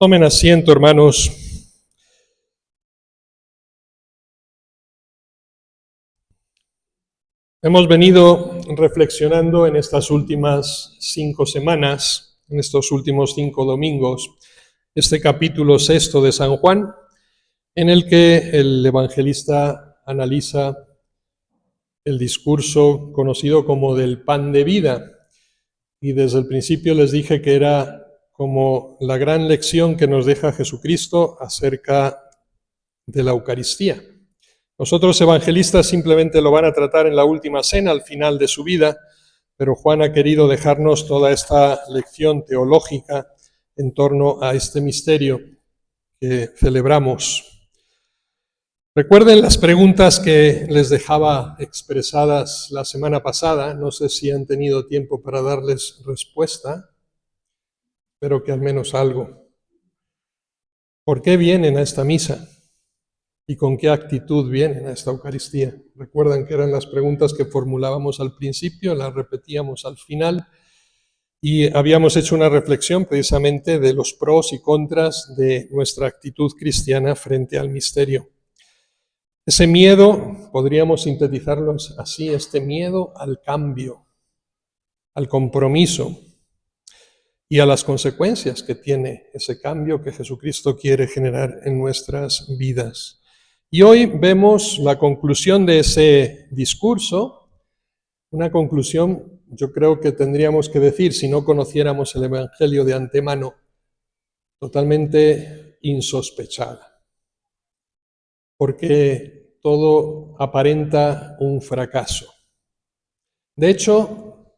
Tomen asiento, hermanos. Hemos venido reflexionando en estas últimas 5 semanas, en estos últimos 5 domingos, este capítulo 6 de San Juan, en el que el evangelista analiza el discurso conocido como del pan de vida. Y desde el principio les dije que era como la gran lección que nos deja Jesucristo acerca de la Eucaristía. Los otros evangelistas simplemente lo van a tratar en la última cena, al final de su vida, pero Juan ha querido dejarnos toda esta lección teológica en torno a este misterio que celebramos. Recuerden las preguntas que les dejaba expresadas la semana pasada, no sé si han tenido tiempo para darles respuesta, pero que al menos algo. ¿Por qué vienen a esta misa? ¿Y con qué actitud vienen a esta Eucaristía? Recuerdan que eran las preguntas que formulábamos al principio, las repetíamos al final, y habíamos hecho una reflexión precisamente de los pros y contras de nuestra actitud cristiana frente al misterio. Ese miedo, podríamos sintetizarlo así, este miedo al cambio, al compromiso y a las consecuencias que tiene ese cambio que Jesucristo quiere generar en nuestras vidas. Y hoy vemos la conclusión de ese discurso, una conclusión, yo creo que tendríamos que decir, si no conociéramos el Evangelio de antemano, totalmente insospechada, porque todo aparenta un fracaso. De hecho,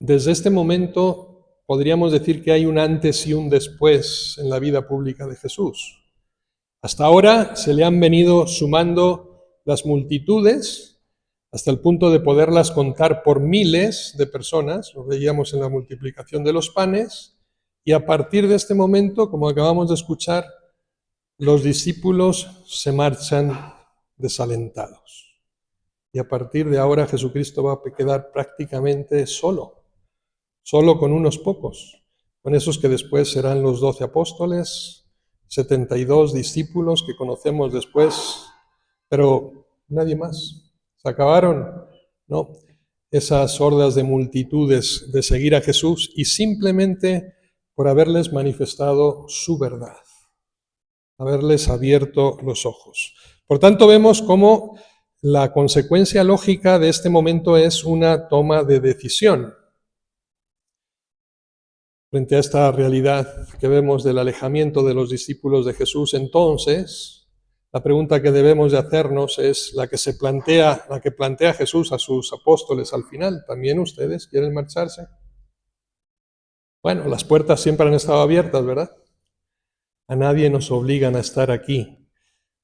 desde este momento podríamos decir que hay un antes y un después en la vida pública de Jesús. Hasta ahora se le han venido sumando las multitudes hasta el punto de poderlas contar por miles de personas, lo veíamos en la multiplicación de los panes, y a partir de este momento, como acabamos de escuchar, los discípulos se marchan desalentados. Y a partir de ahora Jesucristo va a quedar prácticamente solo con unos pocos, con esos que después serán los 12 apóstoles, 72 discípulos que conocemos después, pero nadie más. Se acabaron, ¿no?, esas hordas de multitudes de seguir a Jesús y simplemente por haberles manifestado su verdad, haberles abierto los ojos. Por tanto, vemos cómo la consecuencia lógica de este momento es una toma de decisión. Frente a esta realidad que vemos del alejamiento de los discípulos de Jesús, entonces, la pregunta que debemos de hacernos es la que plantea Jesús a sus apóstoles al final. ¿También ustedes quieren marcharse? Bueno, las puertas siempre han estado abiertas, ¿verdad? A nadie nos obligan a estar aquí.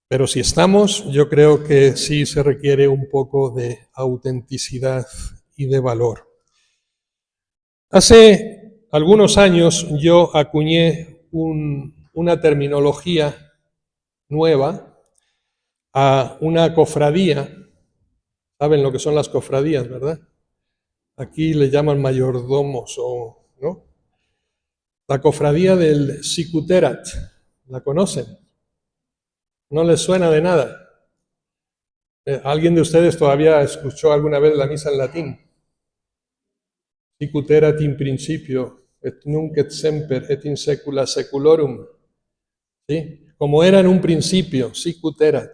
Pero si estamos, yo creo que sí se requiere un poco de autenticidad y de valor. Hace algunos años yo acuñé una terminología nueva a una cofradía. Saben lo que son las cofradías, ¿verdad? Aquí le llaman mayordomos ¿no? La cofradía del Sicuterat, ¿la conocen? ¿No les suena de nada? ¿Alguien de ustedes todavía escuchó alguna vez la misa en latín? Sicuterat in principio, et nunc et semper, et in saecula saeculorum. ¿Sí? Como era en un principio, Sicuterat.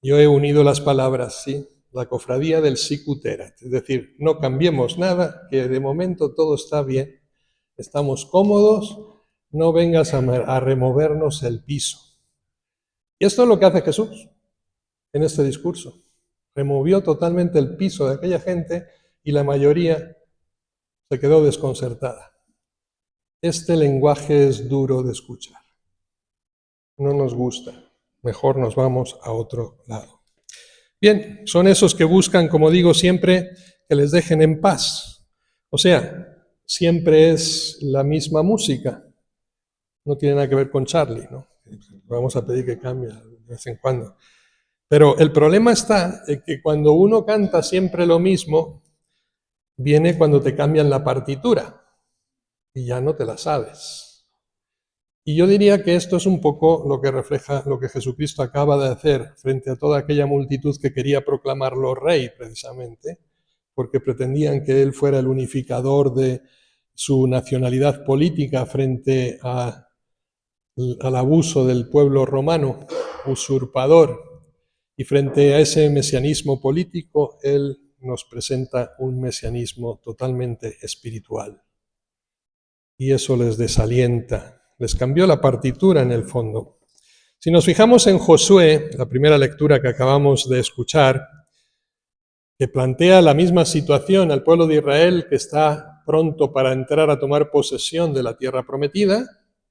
Yo he unido las palabras, ¿sí? La cofradía del Sicuterat. Es decir, no cambiemos nada, que de momento todo está bien, estamos cómodos, no vengas a removernos el piso. Y esto es lo que hace Jesús en este discurso. Removió totalmente el piso de aquella gente y la mayoría se quedó desconcertada. Este lenguaje es duro de escuchar. No nos gusta. Mejor nos vamos a otro lado. Bien, son esos que buscan, como digo siempre, que les dejen en paz. O sea, siempre es la misma música. No tiene nada que ver con Charlie, ¿no? Vamos a pedir que cambie de vez en cuando. Pero el problema está en que cuando uno canta siempre lo mismo, viene cuando te cambian la partitura y ya no te la sabes. Y yo diría que esto es un poco lo que refleja lo que Jesucristo acaba de hacer frente a toda aquella multitud que quería proclamarlo rey, precisamente, porque pretendían que él fuera el unificador de su nacionalidad política frente al abuso del pueblo romano, usurpador. Y frente a ese mesianismo político, él nos presenta un mesianismo totalmente espiritual. Y eso les desalienta, les cambió la partitura en el fondo. Si nos fijamos en Josué, la primera lectura que acabamos de escuchar, que plantea la misma situación al pueblo de Israel que está pronto para entrar a tomar posesión de la tierra prometida,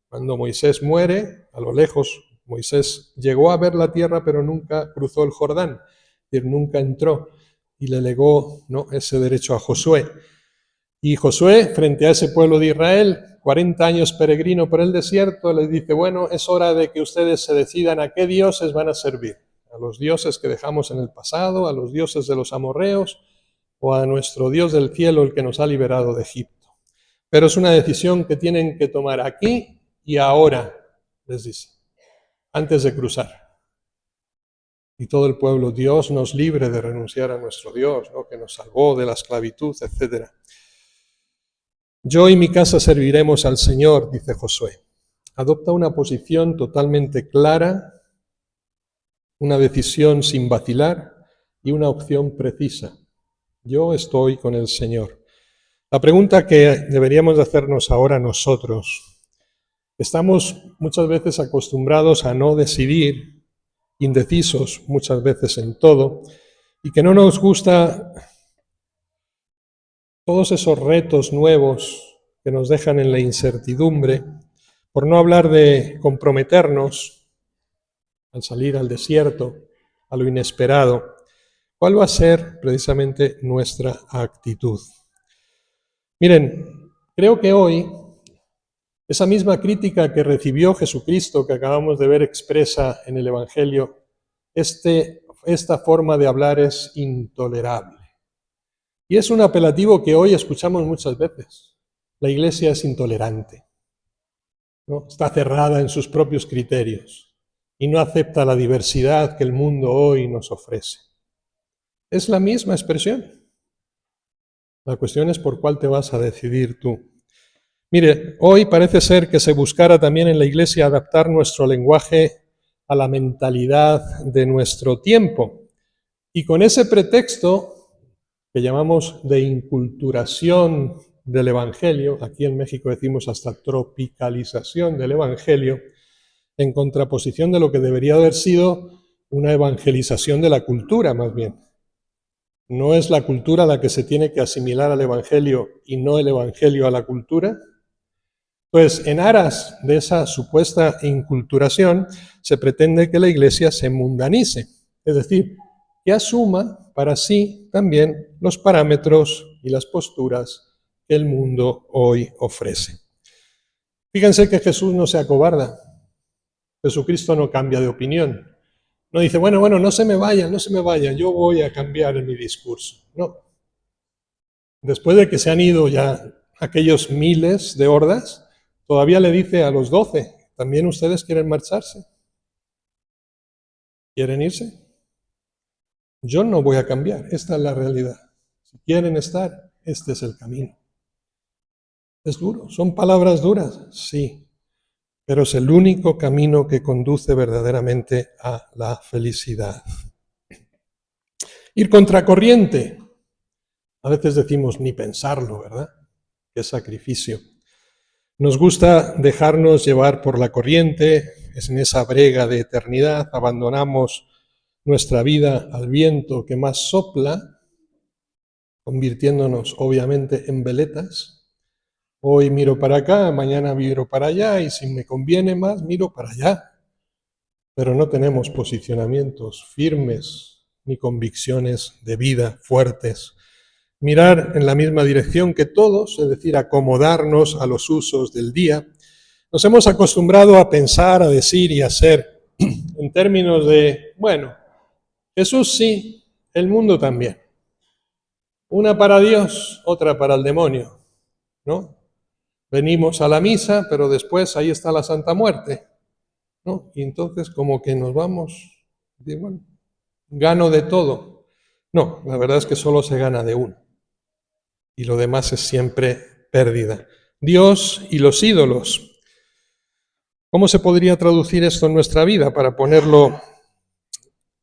cuando Moisés muere, a lo lejos Moisés llegó a ver la tierra pero nunca cruzó el Jordán, es decir, nunca entró y le legó, ¿no?, ese derecho a Josué. Y Josué, frente a ese pueblo de Israel, 40 años peregrino por el desierto, les dice, bueno, es hora de que ustedes se decidan a qué dioses van a servir. A los dioses que dejamos en el pasado, a los dioses de los amorreos, o a nuestro Dios del cielo, el que nos ha liberado de Egipto. Pero es una decisión que tienen que tomar aquí y ahora, les dice, antes de cruzar. Y todo el pueblo, Dios nos libre de renunciar a nuestro Dios, ¿no?, que nos salvó de la esclavitud, etcétera. Yo y mi casa serviremos al Señor, dice Josué. Adopta una posición totalmente clara, una decisión sin vacilar y una opción precisa. Yo estoy con el Señor. La pregunta que deberíamos de hacernos ahora nosotros, estamos muchas veces acostumbrados a no decidir, indecisos muchas veces en todo, y que no nos gusta todos esos retos nuevos que nos dejan en la incertidumbre, por no hablar de comprometernos al salir al desierto, a lo inesperado. ¿Cuál va a ser precisamente nuestra actitud? Miren, creo que hoy esa misma crítica que recibió Jesucristo, que acabamos de ver expresa en el Evangelio, esta forma de hablar es intolerable. Y es un apelativo que hoy escuchamos muchas veces. La Iglesia es intolerante, ¿no? Está cerrada en sus propios criterios y no acepta la diversidad que el mundo hoy nos ofrece. Es la misma expresión. La cuestión es por cuál te vas a decidir tú. Mire, hoy parece ser que se buscara también en la Iglesia adaptar nuestro lenguaje a la mentalidad de nuestro tiempo. Y con ese pretexto que llamamos de inculturación del Evangelio, aquí en México decimos hasta tropicalización del Evangelio, en contraposición de lo que debería haber sido una evangelización de la cultura, más bien. ¿No es la cultura la que se tiene que asimilar al Evangelio y no el Evangelio a la cultura? Pues en aras de esa supuesta inculturación se pretende que la Iglesia se mundanice, es decir, que asuma para sí también los parámetros y las posturas que el mundo hoy ofrece. Fíjense que Jesús no se acobarda. Jesucristo no cambia de opinión. No dice, bueno, no se me vayan, yo voy a cambiar en mi discurso. No. Después de que se han ido ya aquellos miles de hordas, todavía le dice a los 12, ¿también ustedes quieren marcharse? ¿Quieren irse? Yo no voy a cambiar, esta es la realidad. Si quieren estar, este es el camino. ¿Es duro? ¿Son palabras duras? Sí, pero es el único camino que conduce verdaderamente a la felicidad. Ir contracorriente. A veces decimos ni pensarlo, ¿verdad? Qué sacrificio. Nos gusta dejarnos llevar por la corriente, es en esa brega de eternidad, abandonamos nuestra vida al viento que más sopla, convirtiéndonos obviamente en veletas. Hoy miro para acá, mañana miro para allá y si me conviene más, miro para allá. Pero no tenemos posicionamientos firmes ni convicciones de vida fuertes. Mirar en la misma dirección que todos, es decir, acomodarnos a los usos del día. Nos hemos acostumbrado a pensar, a decir y a hacer en términos de, bueno, Jesús sí, el mundo también. Una para Dios, otra para el demonio, ¿no? venimos a la misa, pero después ahí está la Santa Muerte, ¿no? Y entonces como que nos vamos, y bueno, gano de todo. No, la verdad es que solo se gana de uno. Y lo demás es siempre pérdida. Dios y los ídolos. ¿Cómo se podría traducir esto en nuestra vida para ponerlo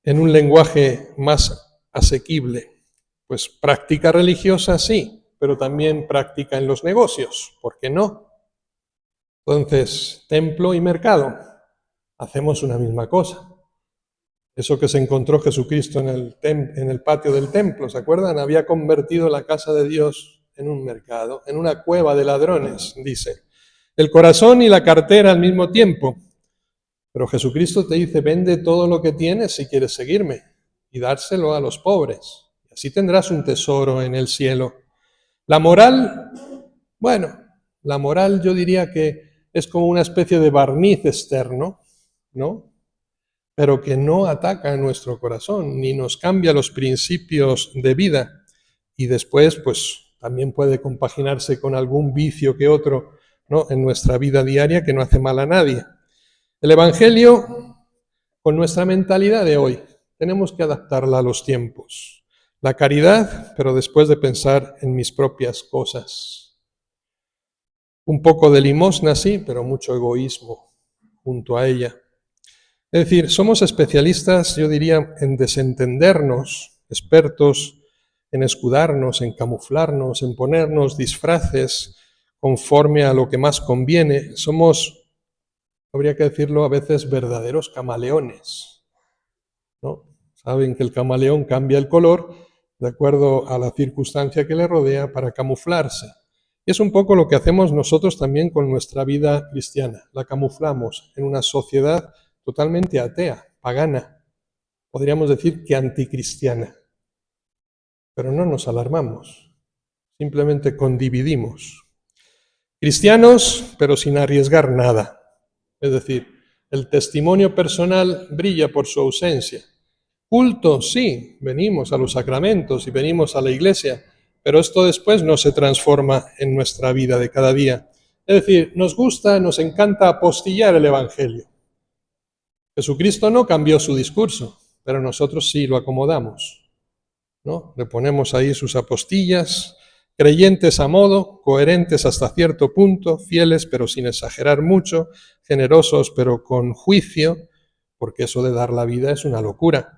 en un lenguaje más asequible? Pues práctica religiosa sí, pero también práctica en los negocios. ¿Por qué no? Entonces, templo y mercado, hacemos una misma cosa. Eso que se encontró Jesucristo en el patio del templo, ¿se acuerdan? Había convertido la casa de Dios en un mercado, en una cueva de ladrones, dice. El corazón y la cartera al mismo tiempo. Pero Jesucristo te dice, vende todo lo que tienes si quieres seguirme y dárselo a los pobres. Y así tendrás un tesoro en el cielo. La moral, bueno, la moral yo diría que es como una especie de barniz externo, ¿no? Pero que no ataca a nuestro corazón, ni nos cambia los principios de vida. Y después, pues, también puede compaginarse con algún vicio que otro, ¿no?, en nuestra vida diaria que no hace mal a nadie. El Evangelio, con nuestra mentalidad de hoy, tenemos que adaptarla a los tiempos. La caridad, pero después de pensar en mis propias cosas. Un poco de limosna, sí, pero mucho egoísmo junto a ella. Es decir, somos especialistas, yo diría, en desentendernos, expertos en escudarnos, en camuflarnos, en ponernos disfraces conforme a lo que más conviene. Somos, habría que decirlo, a veces verdaderos camaleones, ¿no? Saben que el camaleón cambia el color de acuerdo a la circunstancia que le rodea para camuflarse. Y es un poco lo que hacemos nosotros también con nuestra vida cristiana. La camuflamos en una sociedad totalmente atea, pagana, podríamos decir que anticristiana. Pero no nos alarmamos, simplemente condividimos. Cristianos, pero sin arriesgar nada. Es decir, el testimonio personal brilla por su ausencia. Culto, sí, venimos a los sacramentos y venimos a la iglesia, pero esto después no se transforma en nuestra vida de cada día. Es decir, nos gusta, nos encanta apostillar el Evangelio. Jesucristo no cambió su discurso, pero nosotros sí lo acomodamos, ¿no? Le ponemos ahí sus apostillas, creyentes a modo, coherentes hasta cierto punto, fieles pero sin exagerar mucho, generosos pero con juicio, porque eso de dar la vida es una locura.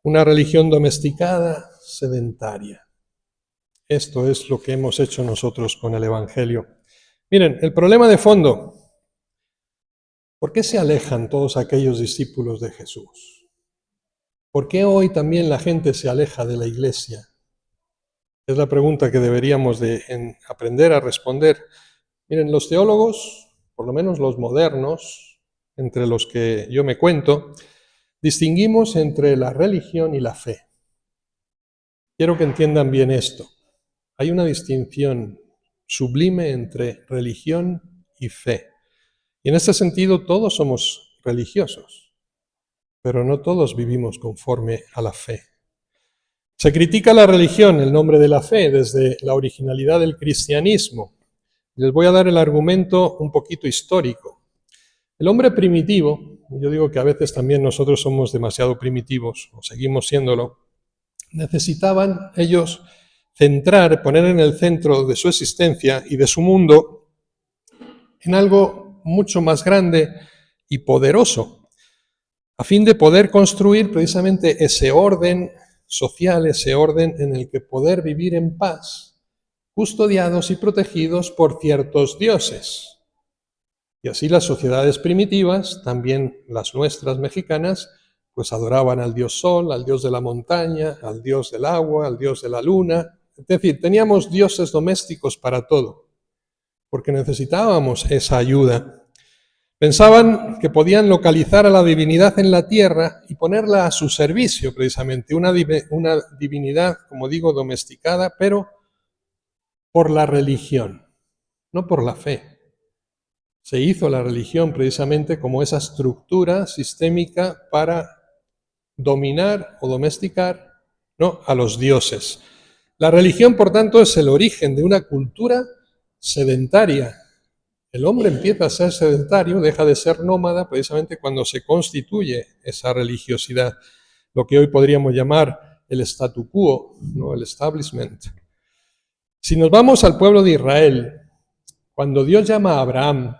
Una religión domesticada, sedentaria. Esto es lo que hemos hecho nosotros con el Evangelio. Miren, el problema de fondo, ¿por qué se alejan todos aquellos discípulos de Jesús? ¿Por qué hoy también la gente se aleja de la iglesia? Es la pregunta que deberíamos de aprender a responder. Miren, los teólogos, por lo menos los modernos, entre los que yo me cuento, distinguimos entre la religión y la fe. Quiero que entiendan bien esto. Hay una distinción sublime entre religión y fe. Y en este sentido todos somos religiosos, pero no todos vivimos conforme a la fe. Se critica la religión, el nombre de la fe, desde la originalidad del cristianismo. Les voy a dar el argumento un poquito histórico. El hombre primitivo, yo digo que a veces también nosotros somos demasiado primitivos, o seguimos siéndolo, necesitaban ellos centrar, poner en el centro de su existencia y de su mundo en algo mucho más grande y poderoso, a fin de poder construir precisamente ese orden social, ese orden en el que poder vivir en paz, custodiados y protegidos por ciertos dioses. Y así las sociedades primitivas, también las nuestras mexicanas, pues adoraban al dios sol, al dios de la montaña, al dios del agua, al dios de la luna. Es decir, teníamos dioses domésticos para todo, porque necesitábamos esa ayuda. Pensaban que podían localizar a la divinidad en la tierra y ponerla a su servicio, precisamente, una divinidad, como digo, domesticada, pero por la religión, no por la fe. Se hizo la religión precisamente como esa estructura sistémica para dominar o domesticar, ¿no?, a los dioses. La religión, por tanto, es el origen de una cultura sedentaria, El hombre empieza a ser sedentario, deja de ser nómada precisamente cuando se constituye esa religiosidad, lo que hoy podríamos llamar el statu quo, ¿no? El establishment. Si nos vamos al pueblo de Israel, cuando Dios llama a Abraham,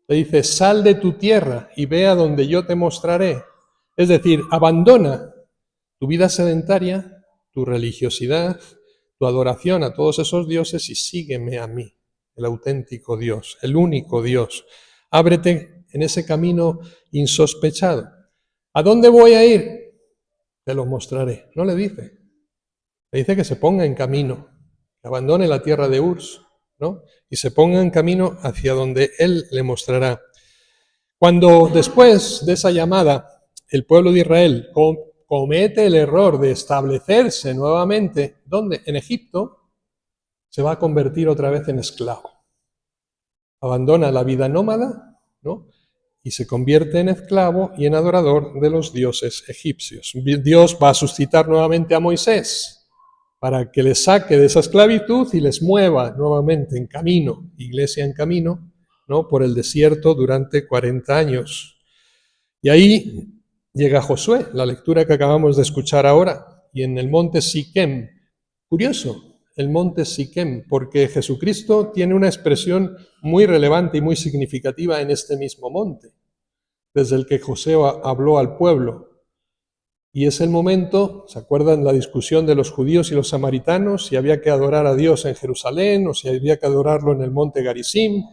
le dice, sal de tu tierra y ve a donde yo te mostraré. Es decir, abandona tu vida sedentaria, tu religiosidad, tu adoración a todos esos dioses y sígueme a mí, el auténtico Dios, el único Dios. Ábrete en ese camino insospechado. ¿A dónde voy a ir? Te lo mostraré. No le dice. Le dice que se ponga en camino, que abandone la tierra de Urs, ¿no? Y se ponga en camino hacia donde Él le mostrará. Cuando después de esa llamada, el pueblo de Israel comete el error de establecerse nuevamente, ¿dónde? En Egipto, se va a convertir otra vez en esclavo. Abandona la vida nómada, ¿no? Y se convierte en esclavo y en adorador de los dioses egipcios. Dios va a suscitar nuevamente a Moisés para que les saque de esa esclavitud y les mueva nuevamente en camino, iglesia en camino, ¿no? Por el desierto durante 40 años. Y ahí llega Josué, la lectura que acabamos de escuchar ahora, y en el monte Siquem. Curioso, el monte Siquem, porque Jesucristo tiene una expresión muy relevante y muy significativa en este mismo monte, desde el que José habló al pueblo. Y es el momento, ¿se acuerdan la discusión de los judíos y los samaritanos? Si había que adorar a Dios en Jerusalén o si había que adorarlo en el monte Garizim,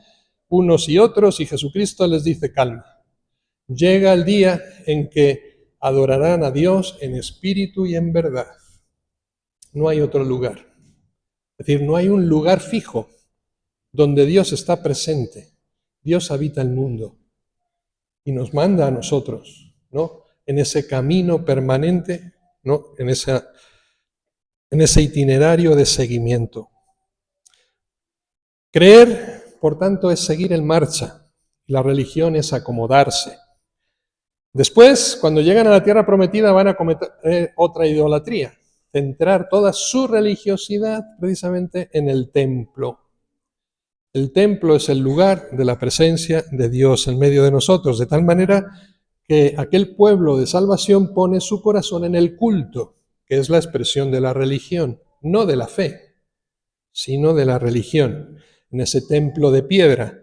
unos y otros, y Jesucristo les dice, calma. Llega el día en que adorarán a Dios en espíritu y en verdad. No hay otro lugar. Es decir, no hay un lugar fijo donde Dios está presente. Dios habita el mundo y nos manda a nosotros, ¿no? En ese camino permanente, ¿no? En ese itinerario de seguimiento. Creer, por tanto, es seguir en marcha. La religión es acomodarse. Después, cuando llegan a la tierra prometida, van a cometer otra idolatría, centrar toda su religiosidad precisamente en el templo. El templo es el lugar de la presencia de Dios en medio de nosotros, de tal manera que aquel pueblo de salvación pone su corazón en el culto, que es la expresión de la religión, no de la fe, sino de la religión, en ese templo de piedra.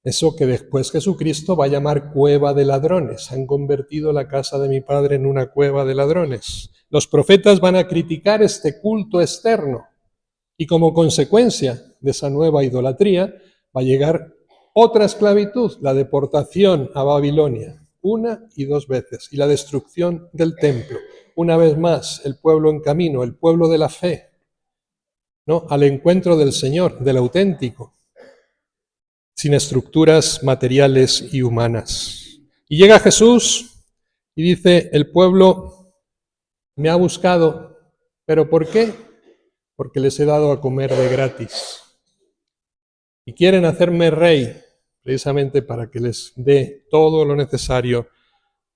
Eso que después Jesucristo va a llamar cueva de ladrones. Han convertido la casa de mi Padre en una cueva de ladrones. Los profetas van a criticar este culto externo y como consecuencia de esa nueva idolatría va a llegar otra esclavitud, la deportación a Babilonia, 1 y 2 veces, y la destrucción del templo. Una vez más, el pueblo en camino, el pueblo de la fe, ¿no? Al encuentro del Señor, del auténtico, sin estructuras materiales y humanas. Y llega Jesús y dice, el pueblo me ha buscado, ¿pero por qué? Porque les he dado a comer de gratis. Y quieren hacerme rey, precisamente para que les dé todo lo necesario,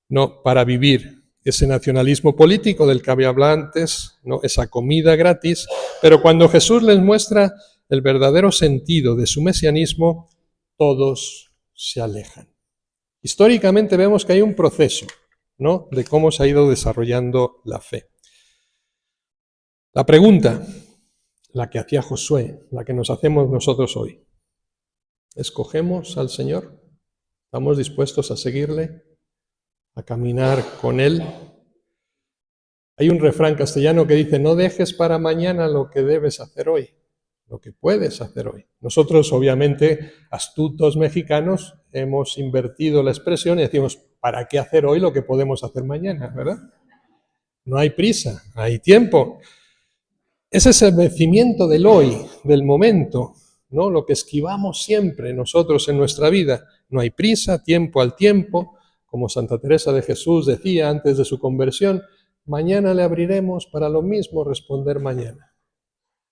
¿no? Para vivir ese nacionalismo político del que había hablado antes, ¿no? Esa comida gratis. Pero cuando Jesús les muestra el verdadero sentido de su mesianismo, todos se alejan. Históricamente vemos que hay un proceso, ¿no? De cómo se ha ido desarrollando la fe. La pregunta, la que hacía Josué, la que nos hacemos nosotros hoy, ¿escogemos al Señor? ¿Estamos dispuestos a seguirle? ¿A caminar con Él? Hay un refrán castellano que dice, no dejes para mañana lo que debes hacer hoy, lo que puedes hacer hoy. Nosotros, obviamente, astutos mexicanos, hemos invertido la expresión y decimos, ¿para qué hacer hoy lo que podemos hacer mañana? ¿Verdad? No hay prisa, hay tiempo. Es ese vencimiento del hoy, del momento, ¿no? Lo que esquivamos siempre nosotros en nuestra vida. No hay prisa, tiempo al tiempo, como Santa Teresa de Jesús decía antes de su conversión, mañana le abriremos para lo mismo responder mañana.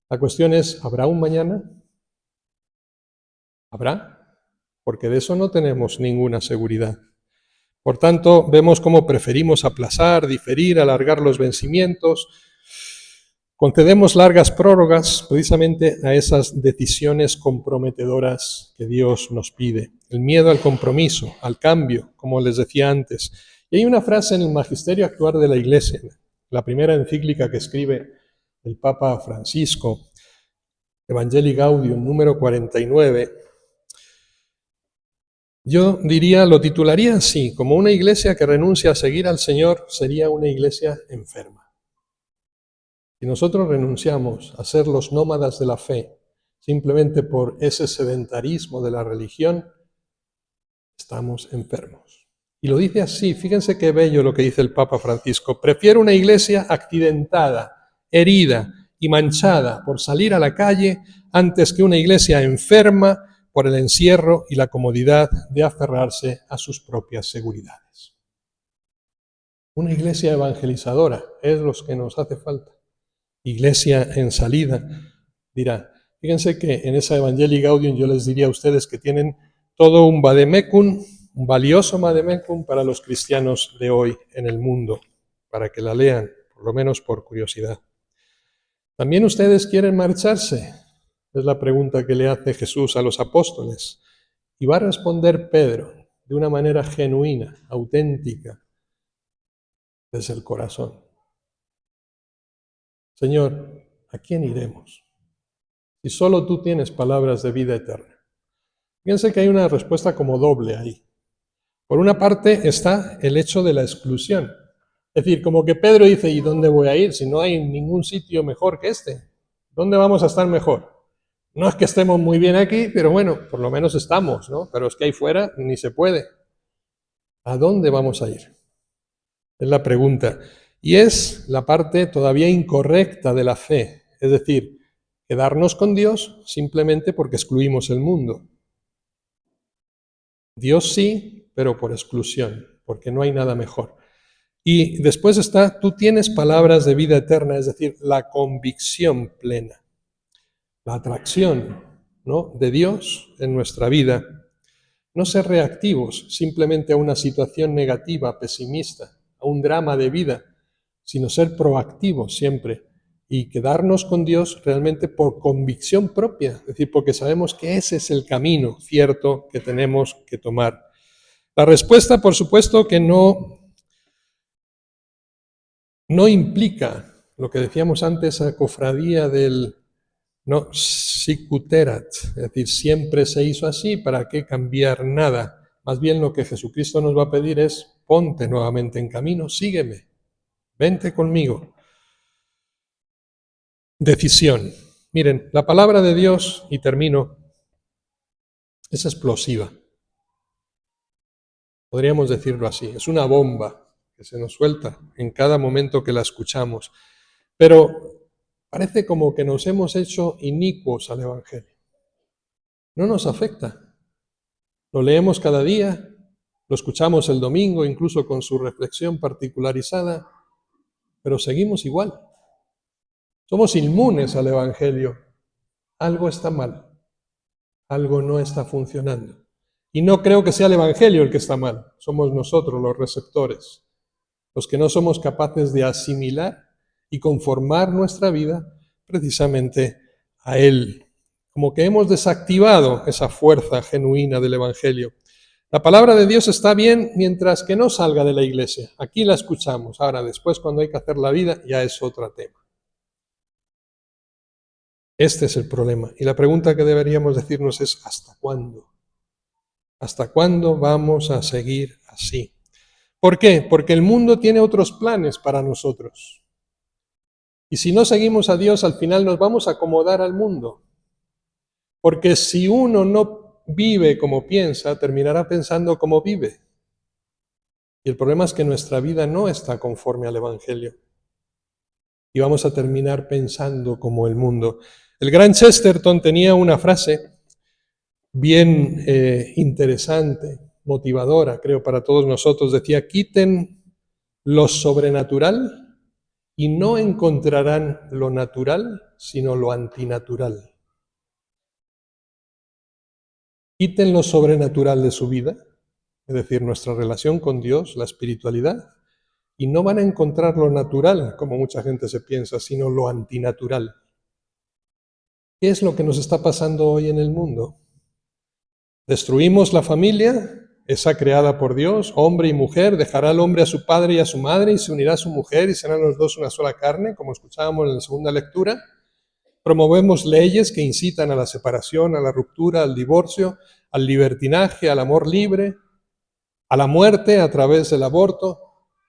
La cuestión es, ¿habrá un mañana? ¿Habrá? Porque de eso no tenemos ninguna seguridad. Por tanto, vemos cómo preferimos aplazar, diferir, alargar los vencimientos, Concedemos largas prórrogas precisamente a esas decisiones comprometedoras que Dios nos pide. El miedo al compromiso, al cambio, como les decía antes. Y hay una frase en el Magisterio Actual de la Iglesia, la primera encíclica que escribe el Papa Francisco, Evangelii Gaudium, número 49. Yo diría, lo titularía así, como una iglesia que renuncia a seguir al Señor sería una iglesia enferma. Si nosotros renunciamos a ser los nómadas de la fe simplemente por ese sedentarismo de la religión, estamos enfermos. Y lo dice así, fíjense qué bello lo que dice el Papa Francisco. Prefiero una iglesia accidentada, herida y manchada por salir a la calle antes que una iglesia enferma por el encierro y la comodidad de aferrarse a sus propias seguridades. Una iglesia evangelizadora es lo que nos hace falta. Iglesia en salida, dirá. Fíjense que en esa Evangelii Gaudium yo les diría a ustedes que tienen todo un vademecum, un valioso vademecum para los cristianos de hoy en el mundo, para que la lean, por lo menos por curiosidad. ¿También ustedes quieren marcharse? Es la pregunta que le hace Jesús a los apóstoles. Y va a responder Pedro de una manera genuina, auténtica, desde el corazón. Señor, ¿a quién iremos? Si solo tú tienes palabras de vida eterna. Fíjense que hay una respuesta como doble ahí. Por una parte está el hecho de la exclusión. Es decir, como que Pedro dice, ¿y dónde voy a ir si no hay ningún sitio mejor que este? ¿Dónde vamos a estar mejor? No es que estemos muy bien aquí, pero bueno, por lo menos estamos, ¿no? Pero es que ahí fuera ni se puede. ¿A dónde vamos a ir? Es la pregunta. Y es la parte todavía incorrecta de la fe. Es decir, quedarnos con Dios simplemente porque excluimos el mundo. Dios sí, pero por exclusión, porque no hay nada mejor. Y después está, tú tienes palabras de vida eterna, es decir, la convicción plena, la atracción, ¿no?, de Dios en nuestra vida. No ser reactivos simplemente a una situación negativa, pesimista, a un drama de vida, sino ser proactivos siempre y quedarnos con Dios realmente por convicción propia, es decir, porque sabemos que ese es el camino cierto que tenemos que tomar. La respuesta, por supuesto, que no implica lo que decíamos antes, la cofradía del no sicut erat, es decir, siempre se hizo así, ¿para qué cambiar nada? Más bien lo que Jesucristo nos va a pedir es, ponte nuevamente en camino, sígueme, vente conmigo. Decisión. Miren, la palabra de Dios, y termino, es explosiva. Podríamos decirlo así, es una bomba que se nos suelta en cada momento que la escuchamos. Pero parece como que nos hemos hecho inicuos al Evangelio. No nos afecta. Lo leemos cada día, lo escuchamos el domingo, incluso con su reflexión particularizada, pero seguimos igual. Somos inmunes al Evangelio. Algo está mal, algo no está funcionando. Y no creo que sea el Evangelio el que está mal, somos nosotros los receptores, los que no somos capaces de asimilar y conformar nuestra vida precisamente a Él. Como que hemos desactivado esa fuerza genuina del Evangelio. La palabra de Dios está bien mientras que no salga de la iglesia. Aquí la escuchamos. Ahora, después, cuando hay que hacer la vida, ya es otro tema. Este es el problema. Y la pregunta que deberíamos decirnos es, ¿hasta cuándo? ¿Hasta cuándo vamos a seguir así? ¿Por qué? Porque el mundo tiene otros planes para nosotros. Y si no seguimos a Dios, al final nos vamos a acomodar al mundo. Porque si uno no vive como piensa, terminará pensando como vive. Y el problema es que nuestra vida no está conforme al Evangelio. Y vamos a terminar pensando como el mundo. El gran Chesterton tenía una frase bien interesante, motivadora, creo, para todos nosotros. Decía, quiten lo sobrenatural y no encontrarán lo natural, sino lo antinatural. Quiten lo sobrenatural de su vida, es decir, nuestra relación con Dios, la espiritualidad, y no van a encontrar lo natural, como mucha gente se piensa, sino lo antinatural. ¿Qué es lo que nos está pasando hoy en el mundo? Destruimos la familia, esa creada por Dios, hombre y mujer, dejará el hombre a su padre y a su madre y se unirá a su mujer y serán los dos una sola carne, como escuchábamos en la segunda lectura. Promovemos leyes que incitan a la separación, a la ruptura, al divorcio, al libertinaje, al amor libre, a la muerte a través del aborto,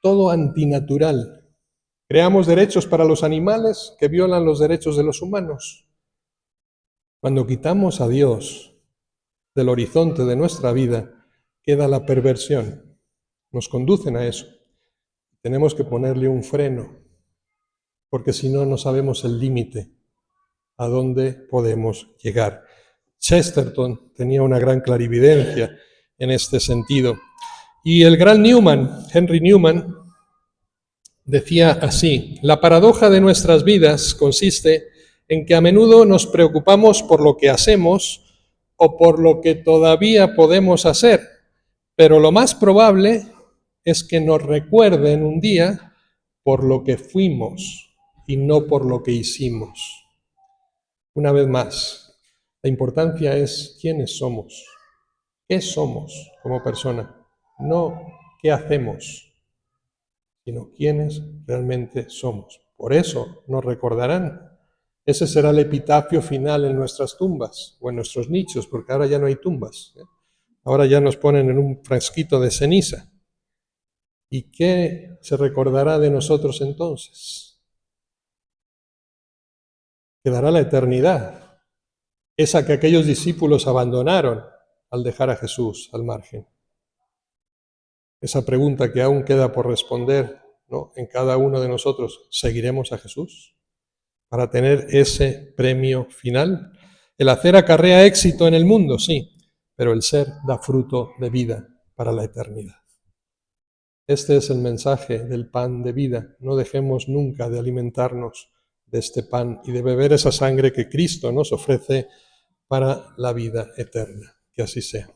todo antinatural. Creamos derechos para los animales que violan los derechos de los humanos. Cuando quitamos a Dios del horizonte de nuestra vida, queda la perversión. Nos conducen a eso. Tenemos que ponerle un freno, porque si no, no sabemos el límite a dónde podemos llegar. Chesterton tenía una gran clarividencia en este sentido. Y el gran Newman, Henry Newman, decía así: la paradoja de nuestras vidas consiste en que a menudo nos preocupamos por lo que hacemos o por lo que todavía podemos hacer, pero lo más probable es que nos recuerden un día por lo que fuimos y no por lo que hicimos. Una vez más, la importancia es quiénes somos, qué somos como persona, no qué hacemos, sino quiénes realmente somos. Por eso nos recordarán. Ese será el epitafio final en nuestras tumbas o en nuestros nichos, porque ahora ya no hay tumbas. Ahora ya nos ponen en un frasquito de ceniza. ¿Y qué se recordará de nosotros entonces? Quedará la eternidad, esa que aquellos discípulos abandonaron al dejar a Jesús al margen. Esa pregunta que aún queda por responder, ¿no?, en cada uno de nosotros: ¿seguiremos a Jesús para tener ese premio final? El hacer acarrea éxito en el mundo, sí, pero el ser da fruto de vida para la eternidad. Este es el mensaje del pan de vida. No dejemos nunca de alimentarnos de este pan y de beber esa sangre que Cristo nos ofrece para la vida eterna. Que así sea.